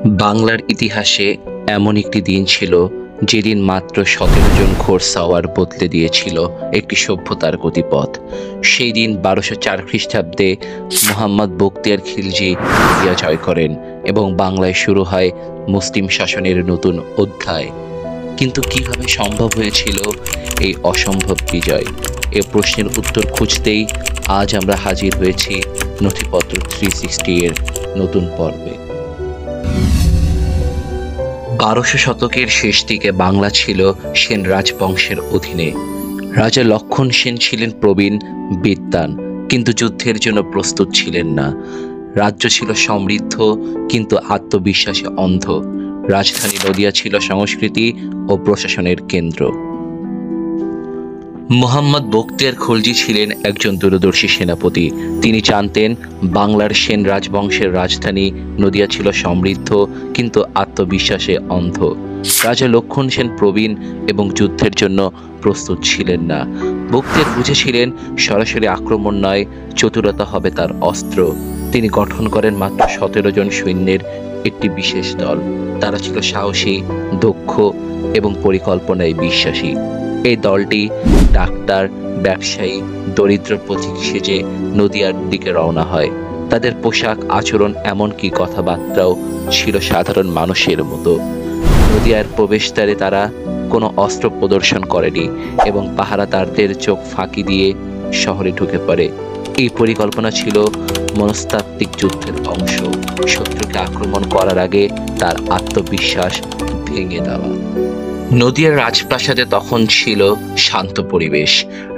বাংলার ইতিহাসে এমন একটি দিন ছিল যেদিন মাত্র ১৭ জন ঘোড়সাওয়ার বদলে দিয়েছিল একটি সভ্যতার গতিপথ। সেই দিন ১২০৪ খ্রিস্টাব্দে মুহাম্মদ বখতিয়ার খিলজি ইন্ডিয়া জয় করেন এবং বাংলায় শুরু হয় মুসলিম শাসনের নতুন অধ্যায়। কিন্তু কিভাবে সম্ভব হয়েছিল এই অসম্ভব বিজয়? এ প্রশ্নের উত্তর খুঁজতেই আজ আমরা হাজির হয়েছি নথিপত্র 360 এর নতুন পর্বে। ১২০০ শতকের শেষ দিকে বাংলা ছিল সেন রাজবংশের অধীনে। রাজা লক্ষণ সেন ছিলেন প্রবীণ বিদ্বান, কিন্তু যুদ্ধের জন্য প্রস্তুত ছিলেন না। রাজ্য ছিল সমৃদ্ধ কিন্তু আত্মবিশ্বাসে অন্ধ। রাজধানী নদিয়া ছিল সংস্কৃতি ও প্রশাসনের কেন্দ্র। মুহাম্মদ বখতিয়ার খিলজি ছিলেন একজন দূরদর্শী সেনাপতি। তিনি জানতেন বাংলার সেন রাজবংশের রাজধানী নদিয়া ছিল সমৃদ্ধ কিন্তু আত্মবিশ্বাসে অন্ধ। রাজা লক্ষণ সেন প্রবীণ এবং যুদ্ধের জন্য প্রস্তুত ছিলেন না। বখতিয়ার বুঝেছিলেন সরাসরি আক্রমণ নয়, চতুরতা হবে তার অস্ত্র। তিনি গঠন করেন মাত্র ১৭ জন সৈন্যের একটি বিশেষ দল। তারা ছিল সাহসী, দক্ষ এবং পরিকল্পনায় বিশ্বাসী। এই দলটি ডাক্তার, ব্যবসায়ী, দরিদ্র পথিক সেজে নদিয়ার দিকে রওনা হয়। তাদের পোশাক, আচরণ, এমনকি কথাবার্তাও ছিল সাধারণ মানুষের মতো। নদিয়ার প্রবেশদ্বারে তারা কোনো অস্ত্র প্রদর্শন করেনি এবং পাহারাদারদের চোখ ফাঁকি দিয়ে শহরে ঢুকে পড়ে। এই পরিকল্পনা ছিল মনস্তাত্ত্বিক যুদ্ধের অংশ, শত্রুকে আক্রমণ করার আগে তার আত্মবিশ্বাস ভেঙে দেওয়া। নদিয়ার রাজপ্রাসাদে তখন ছিল শান্ত পরিবেশ।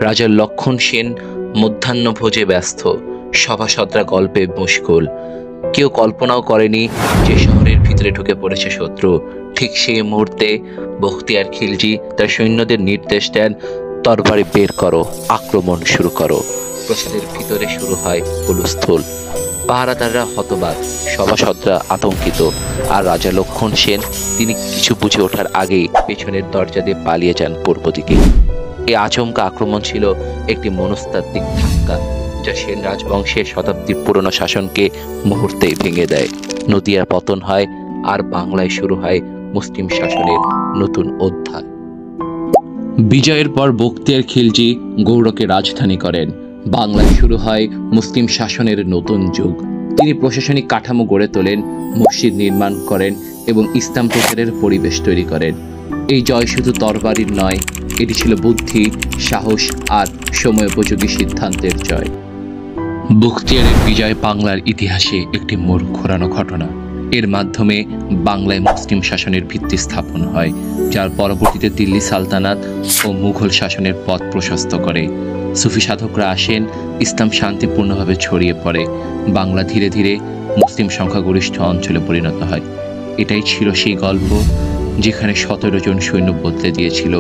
রাজা লক্ষণ সেন মধ্যাহ্নভোজে ব্যস্ত, সভাসদরা গল্পে মশগুল। কেউ কল্পনাও করেনি যে শহরের ভিতরে ঢুকে পড়েছে শত্রু। ঠিক সেই মুহূর্তে বখতিয়ার খিলজি তার সৈন্যদের নির্দেশ দেন, তরবারি বের করো, আক্রমণ শুরু করো। প্রাসাদের ভিতরে শুরু হয় হুলস্থুল। পাহারাদাররা হতবাক, সভাসদরা আতঙ্কিত, আর রাজা লক্ষণ সেন তিনি কিছু বুঝে ওঠার আগেই পেছনের দরজা দিয়ে পালিয়ে যান পূর্ব দিকে। এই আচমকা আক্রমণ ছিল একটি মনস্তাত্ত্বিক ধাক্কা, যা সেন রাজবংশের শতাব্দী পুরনো শাসনকে মুহূর্তেই ভেঙে দেয়। নদিয়ার পতন হয় আর বাংলায় শুরু হয় মুসলিম শাসনের নতুন অধ্যায়। বিজয়ের পর বখতিয়ার খিলজি গৌড়কে রাজধানী করেন। বাংলায় শুরু হয় মুসলিম শাসনের নতুন যুগ। তিনি প্রশাসনিক কাঠামো গড়ে তোলেন, মসজিদ নির্মাণ করেন এবং ইসলাম প্রচারের পরিবেশ তৈরি করেন। এই জয় শুধু তরবারির নয়, এটি ছিল বুদ্ধি, সাহস আর সময়োপযোগী সিদ্ধান্তের জয়। বখতিয়ারের বিজয় বাংলার ইতিহাসে একটি মোড় ঘোরানো ঘটনা। এর মাধ্যমে বাংলায় মুসলিম শাসনের ভিত্তি স্থাপন হয়, যার পরবর্তীতে দিল্লি সালতানাত ও মুঘল শাসনের পথ প্রশস্ত করে। সুফি সাধকরা আসেন, ইসলাম শান্তিপূর্ণভাবে ছড়িয়ে পড়ে, বাংলা ধীরে ধীরে মুসলিম সংখ্যাগরিষ্ঠ অঞ্চলে পরিণত হয়। এটাই ছিল সেই গল্প যেখানে ১৭ জন সৈন্য বদলে দিয়েছিল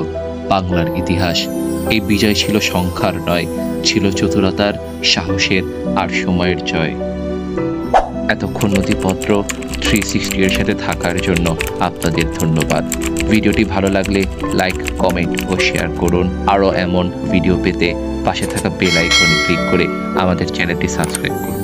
বাংলার ইতিহাস। এই বিজয় ছিল সংখ্যার নয়, ছিল চতুরতার, সাহসের আর সময়ের জয়। এতক্ষণ নথিপত্র 360 এর সাথে থাকার জন্য আপনাদের ধন্যবাদ। ভিডিওটি ভালো লাগলে লাইক, কমেন্ট ও শেয়ার করুন। আরও এমন ভিডিও পেতে পাশে থাকা বেল আইকনে ক্লিক করে আমাদের চ্যানেলটি সাবস্ক্রাইব করুন।